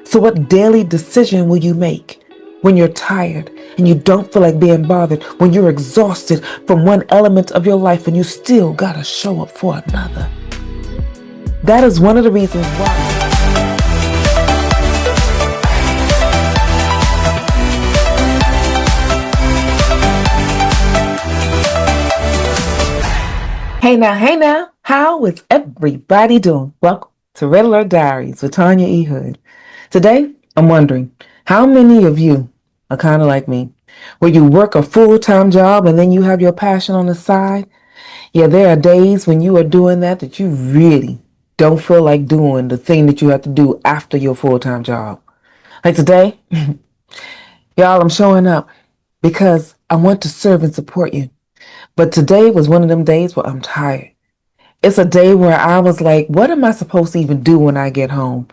So what daily decision will you make when you're tired and you don't feel like being bothered, when you're exhausted from one element of your life and you still gotta show up for another? That is one of the reasons why. Hey now, how is everybody doing? Welcome to Red Alert Diaries with Tanya E. Today, I'm wondering, how many of you are kind of like me, where you work a full-time job and then you have your passion on the side? Yeah, there are days when you are doing that you really don't feel like doing the thing that you have to do after your full-time job. Like today, y'all, I'm showing up because I want to serve and support you. But today was one of them days where I'm tired. It's a day where I was like, what am I supposed to even do when I get home?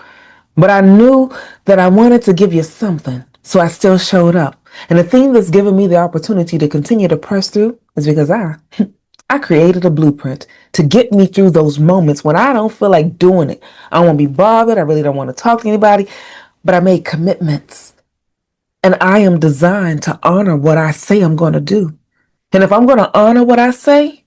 But I knew that I wanted to give you something, so I still showed up. And the thing that's given me the opportunity to continue to press through is because I created a blueprint to get me through those moments when I don't feel like doing it. I don't want to be bothered. I really don't want to talk to anybody, but I made commitments. And I am designed to honor what I say I'm going to do. And if I'm going to honor what I say,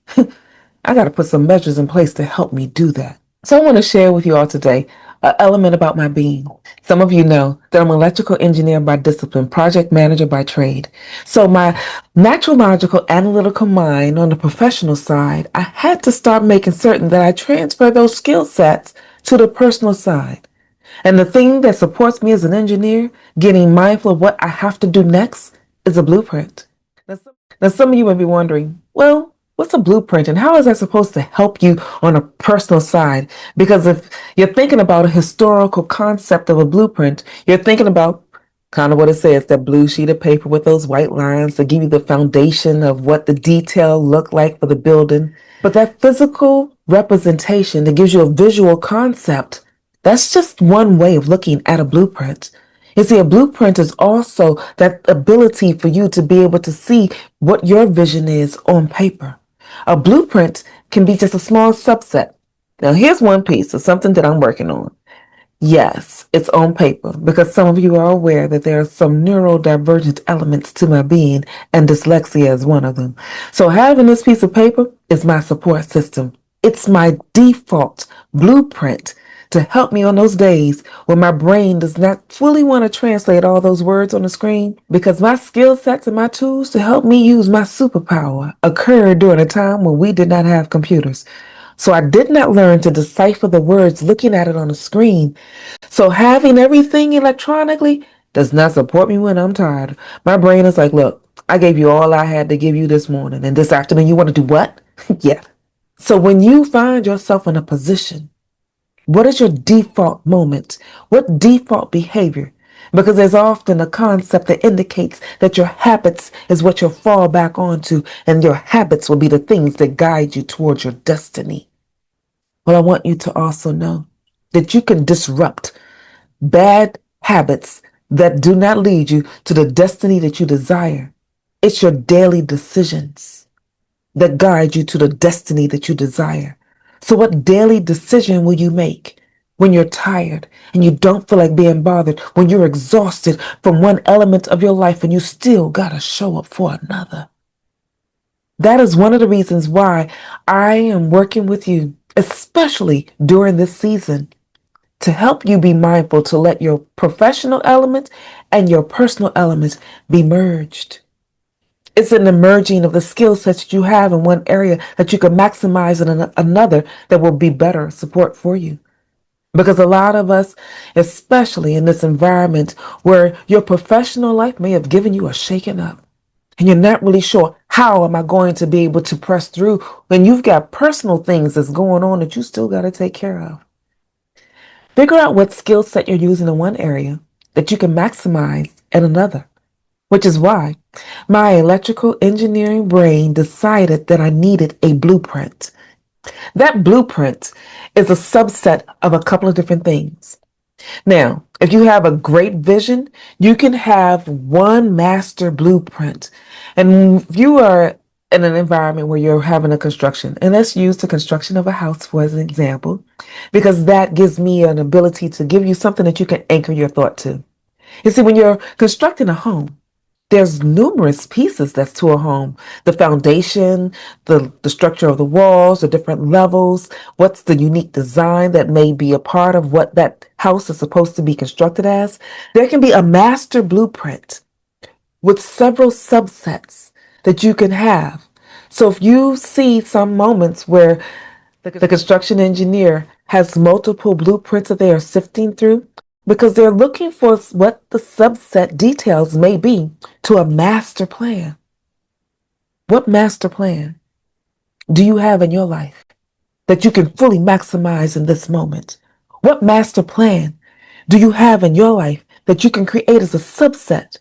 I got to put some measures in place to help me do that. So I want to share with you all today an element about my being. Some of you know that I'm an electrical engineer by discipline, project manager by trade. So my natural logical analytical mind on the professional side, I had to start making certain that I transfer those skill sets to the personal side. And the thing that supports me as an engineer, getting mindful of what I have to do next, is a blueprint. Now, some of you may be wondering, well, what's a blueprint and how is that supposed to help you on a personal side? Because if you're thinking about a historical concept of a blueprint, you're thinking about kind of what it says, that blue sheet of paper with those white lines to give you the foundation of what the detail looked like for the building. But that physical representation that gives you a visual concept, that's just one way of looking at a blueprint. You see, a blueprint is also that ability for you to be able to see what your vision is on paper. A blueprint can be just a small subset. Now, here's one piece of something that I'm working on. Yes, it's on paper because some of you are aware that there are some neurodivergent elements to my being, and dyslexia is one of them. So having this piece of paper is my support system. It's my default blueprint to help me on those days when my brain does not fully want to translate all those words on the screen, because my skill sets and my tools to help me use my superpower occurred during a time when we did not have computers. So I did not learn to decipher the words looking at it on the screen. So having everything electronically does not support me when I'm tired. My brain is like, look, I gave you all I had to give you this morning, and this afternoon you want to do what? Yeah. So when you find yourself in a position, what is your default moment? What default behavior? Because there's often a concept that indicates that your habits is what you'll fall back onto, and your habits will be the things that guide you towards your destiny. Well, I want you to also know that you can disrupt bad habits that do not lead you to the destiny that you desire. It's your daily decisions that guide you to the destiny that you desire. So what daily decision will you make when you're tired and you don't feel like being bothered, when you're exhausted from one element of your life and you still gotta show up for another? That is one of the reasons why I am working with you, especially during this season, to help you be mindful to let your professional element and your personal element be merged. It's an emerging of the skill sets that you have in one area that you can maximize in another that will be better support for you. Because a lot of us, especially in this environment where your professional life may have given you a shaking up, and you're not really sure, how am I going to be able to press through when you've got personal things that's going on that you still got to take care of? Figure out what skill set you're using in one area that you can maximize in another, which is why my electrical engineering brain decided that I needed a blueprint. That blueprint is a subset of a couple of different things. Now, if you have a great vision, you can have one master blueprint. And if you are in an environment where you're having a construction. And let's use the construction of a house for as an example, because that gives me an ability to give you something that you can anchor your thought to. You see, when you're constructing a home, there's numerous pieces that's to a home. The foundation, the structure of the walls, the different levels, what's the unique design that may be a part of what that house is supposed to be constructed as. There can be a master blueprint with several subsets that you can have. So if you see some moments where the construction engineer has multiple blueprints that they are sifting through, because they're looking for what the subset details may be to a master plan. What master plan do you have in your life that you can fully maximize in this moment? What master plan do you have in your life that you can create as a subset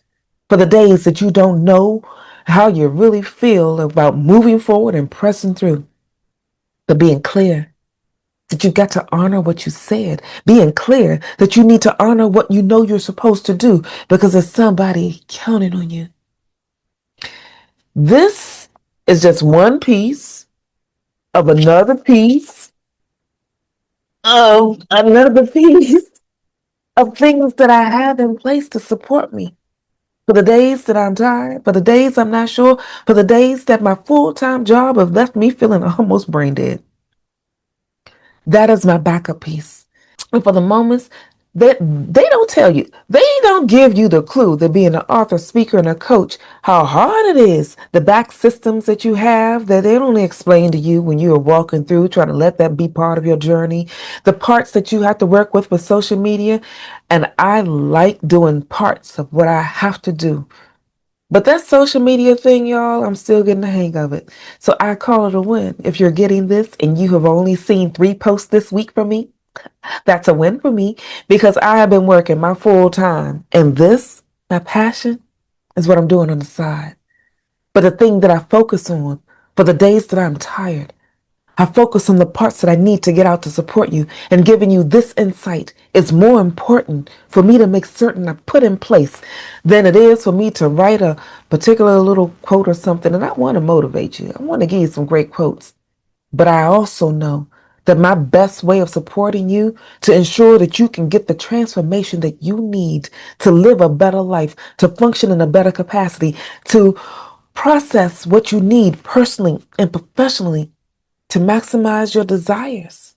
for the days that you don't know how you really feel about moving forward and pressing through? But being clear that you got to honor what you said, being clear that you need to honor what you know you're supposed to do because there's somebody counting on you. This is just one piece of another piece of another piece of things that I have in place to support me. For the days that I'm tired, for the days I'm not sure, for the days that my full-time job has left me feeling almost brain dead. That is my backup piece. And for the moments that they don't tell you, they don't give you the clue that being an author, speaker, and a coach, how hard it is, the back systems that you have that they only explain to you when you are walking through, trying to let that be part of your journey, the parts that you have to work with social media. And I like doing parts of what I have to do. But that social media thing, y'all, I'm still getting the hang of it. So I call it a win. If you're getting this and you have only seen 3 posts this week from me, that's a win for me because I have been working my full time. And this, my passion, is what I'm doing on the side. But the thing that I focus on for the days that I'm tired, I focus on the parts that I need to get out to support you. And giving you this insight is more important for me to make certain I put in place than it is for me to write a particular little quote or something. And I want to motivate you. I want to give you some great quotes. But I also know that my best way of supporting you to ensure that you can get the transformation that you need to live a better life, to function in a better capacity, to process what you need personally and professionally to maximize your desires.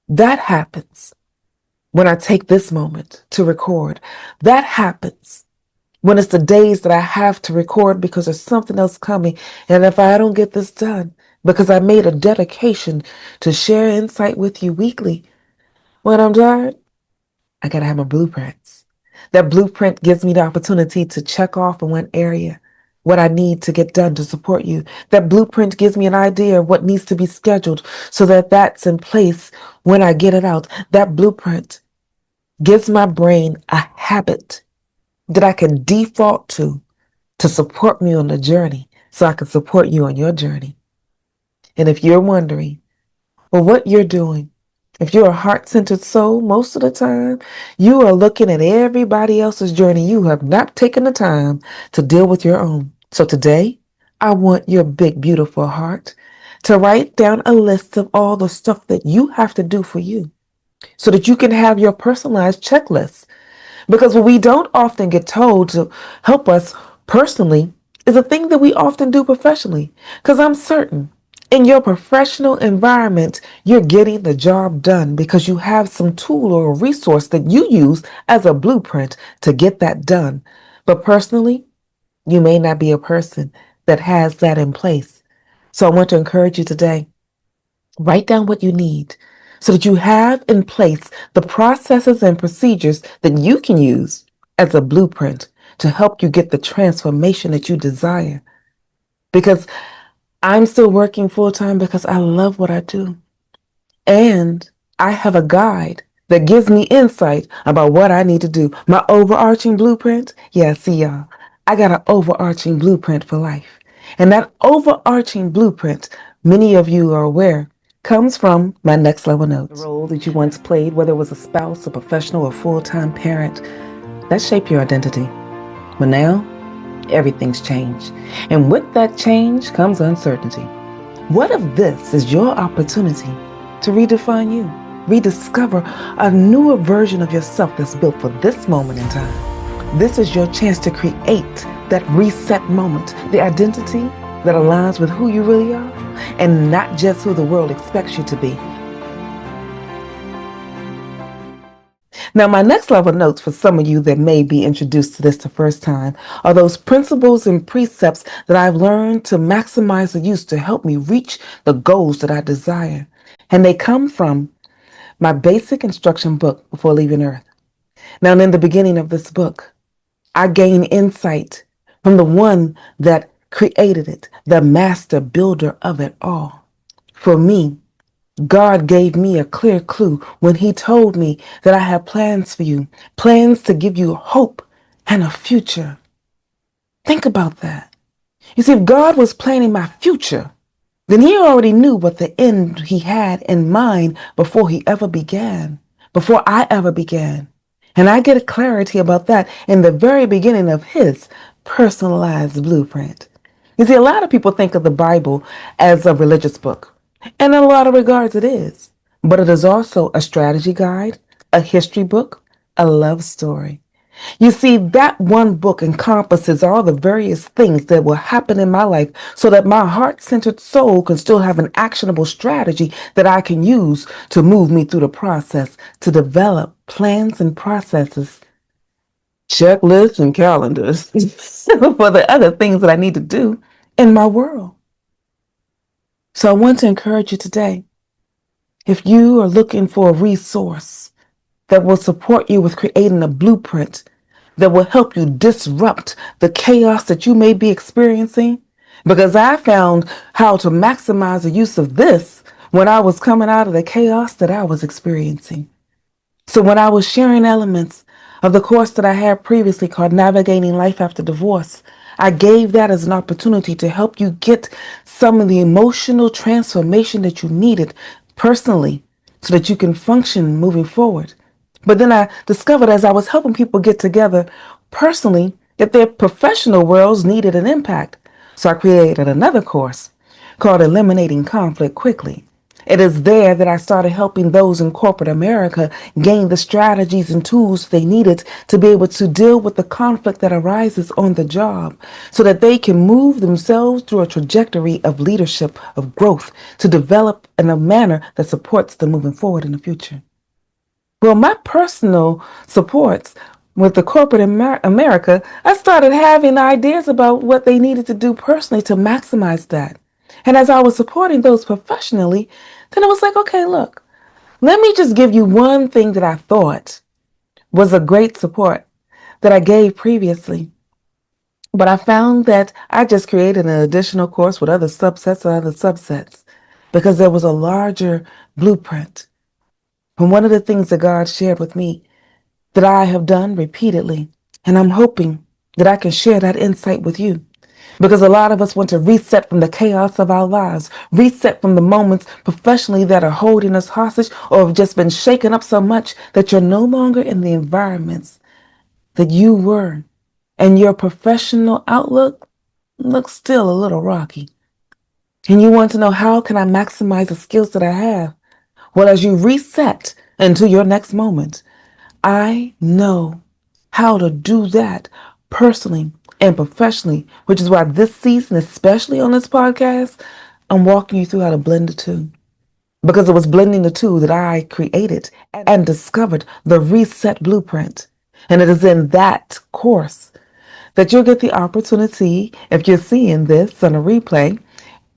That happens when I take this moment to record. That happens when it's the days that I have to record because there's something else coming. And if I don't get this done, because I made a dedication to share insight with you weekly, when I'm tired, I gotta have my blueprints. That blueprint gives me the opportunity to check off in one area what I need to get done to support you. That blueprint gives me an idea of what needs to be scheduled so that that's in place when I get it out. That blueprint gives my brain a habit that I can default to support me on the journey so I can support you on your journey. And if you're wondering, well, what you're doing, if you're a heart-centered soul, most of the time, you are looking at everybody else's journey. You have not taken the time to deal with your own. So today, I want your big, beautiful heart to write down a list of all the stuff that you have to do for you so that you can have your personalized checklist. Because what we don't often get told to help us personally is a thing that we often do professionally. Because I'm certain in your professional environment, you're getting the job done because you have some tool or resource that you use as a blueprint to get that done. But personally, you may not be a person that has that in place. So I want to encourage you today. Write down what you need so that you have in place the processes and procedures that you can use as a blueprint to help you get the transformation that you desire. Because I'm still working full time because I love what I do. And I have a guide that gives me insight about what I need to do. My overarching blueprint, yeah, see y'all, I got an overarching blueprint for life. And that overarching blueprint, many of you are aware, comes from my next level notes. The role that you once played, whether it was a spouse, a professional, or full-time parent, that shaped your identity. But now, everything's changed. And with that change comes uncertainty. What if this is your opportunity to redefine you, rediscover a newer version of yourself that's built for this moment in time? This is your chance to create that reset moment, the identity that aligns with who you really are and not just who the world expects you to be. Now, my next level notes for some of you that may be introduced to this the first time are those principles and precepts that I've learned to maximize the use to help me reach the goals that I desire. And they come from my basic instruction book before leaving Earth. Now, in the beginning of this book, I gain insight from the one that created it, the master builder of it all. For me, God gave me a clear clue when He told me that I have plans for you, plans to give you hope and a future. Think about that. You see, if God was planning my future, then He already knew what the end He had in mind before He ever began, before I ever began. And I get a clarity about that in the very beginning of His personalized blueprint. You see, a lot of people think of the Bible as a religious book, and in a lot of regards it is. But it is also a strategy guide, a history book, a love story. You see, that one book encompasses all the various things that will happen in my life so that my heart-centered soul can still have an actionable strategy that I can use to move me through the process, to develop plans and processes, checklists and calendars for the other things that I need to do in my world. So I want to encourage you today, if you are looking for a resource that will support you with creating a blueprint that will help you disrupt the chaos that you may be experiencing, because I found how to maximize the use of this when I was coming out of the chaos that I was experiencing. So when I was sharing elements of the course that I had previously called Navigating Life After Divorce, I gave that as an opportunity to help you get some of the emotional transformation that you needed personally so that you can function moving forward. But then I discovered as I was helping people get together personally that their professional worlds needed an impact. So I created another course called Eliminating Conflict Quickly. It is there that I started helping those in corporate America gain the strategies and tools they needed to be able to deal with the conflict that arises on the job so that they can move themselves through a trajectory of leadership, of growth, to develop in a manner that supports them moving forward in the future. Well, my personal supports with the corporate America, I started having ideas about what they needed to do personally to maximize that. And as I was supporting those professionally, then I was like, okay, look, let me just give you one thing that I thought was a great support that I gave previously. But I found that I just created an additional course with other subsets, because there was a larger blueprint. And one of the things that God shared with me that I have done repeatedly, and I'm hoping that I can share that insight with you. Because a lot of us want to reset from the chaos of our lives, reset from the moments professionally that are holding us hostage or have just been shaken up so much that you're no longer in the environments that you were. And your professional outlook looks still a little rocky. And you want to know, how can I maximize the skills that I have? Well, as you reset into your next moment, I know how to do that personally and professionally, which is why this season, especially on this podcast, I'm walking you through how to blend the two. Because it was blending the two that I created and discovered the Reset Blueprint. And it is in that course that you'll get the opportunity, if you're seeing this on a replay,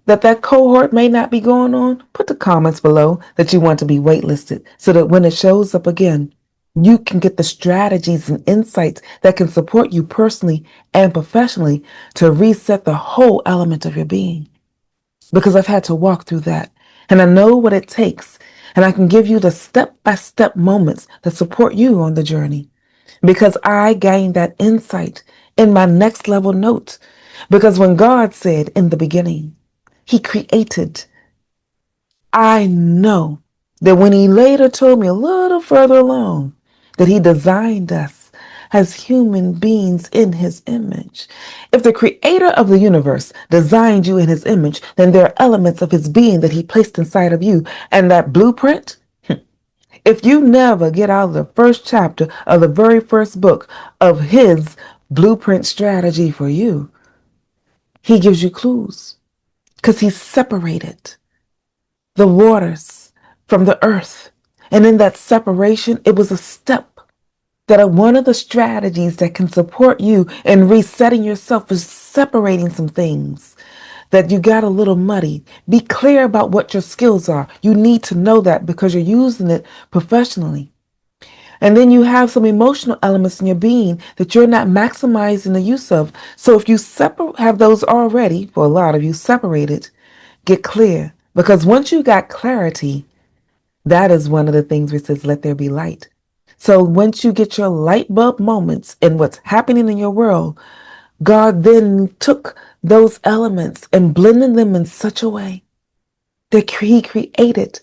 that cohort may not be going on, put the comments below that you want to be waitlisted so that when it shows up again, you can get the strategies and insights that can support you personally and professionally to reset the whole element of your being. Because I've had to walk through that, and I know what it takes, and I can give you the step-by-step moments that support you on the journey. Because I gained that insight in my next level notes. Because when God said in the beginning, He created, I know that when He later told me a little further along that He designed us as human beings in his image. If the creator of the universe designed you in his image, then there are elements of his being that he placed inside of you. And that blueprint, if you never get out of the first chapter of the very first book of his blueprint strategy for you, he gives you clues because he separated the waters from the earth. And in that separation, it was a step that are one of the strategies that can support you in resetting yourself is separating some things that you got a little muddy. Be clear about what your skills are. You need to know that because you're using it professionally. And then you have some emotional elements in your being that you're not maximizing the use of. So if you have those already, for a lot of you separated, get clear. Because once you got clarity, that is one of the things where it says, let there be light. So once you get your light bulb moments in what's happening in your world, God then took those elements and blended them in such a way that he created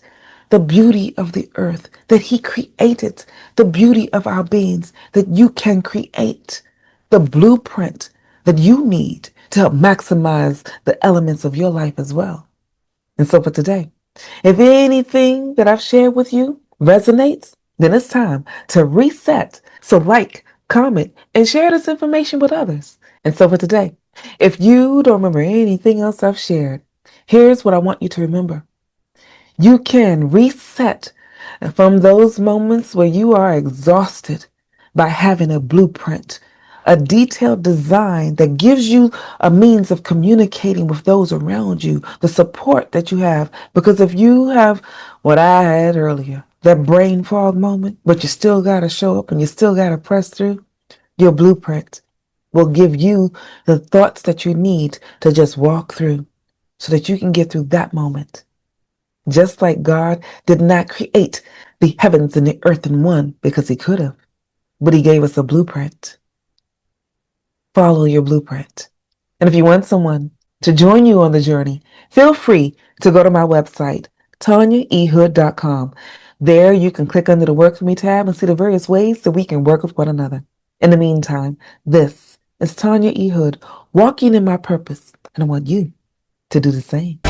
the beauty of the earth, that he created the beauty of our beings, that you can create the blueprint that you need to help maximize the elements of your life as well. And so for today, if anything that I've shared with you resonates, then it's time to reset. So like, comment, and share this information with others. And so for today, if you don't remember anything else I've shared, here's what I want you to remember. You can reset from those moments where you are exhausted by having a blueprint, a detailed design that gives you a means of communicating with those around you, the support that you have. Because if you have what I had earlier, that brain fog moment, but you still got to show up and you still got to press through, your blueprint will give you the thoughts that you need to just walk through so that you can get through that moment. Just like God did not create the heavens and the earth in one because he could have, but he gave us a blueprint. Follow your blueprint. And if you want someone to join you on the journey, feel free to go to my website, tanyaehood.com. There you can click under the Work For Me tab and see the various ways that we can work with one another. In the meantime, this is Tanya E. Hood, walking in my purpose, and I want you to do the same.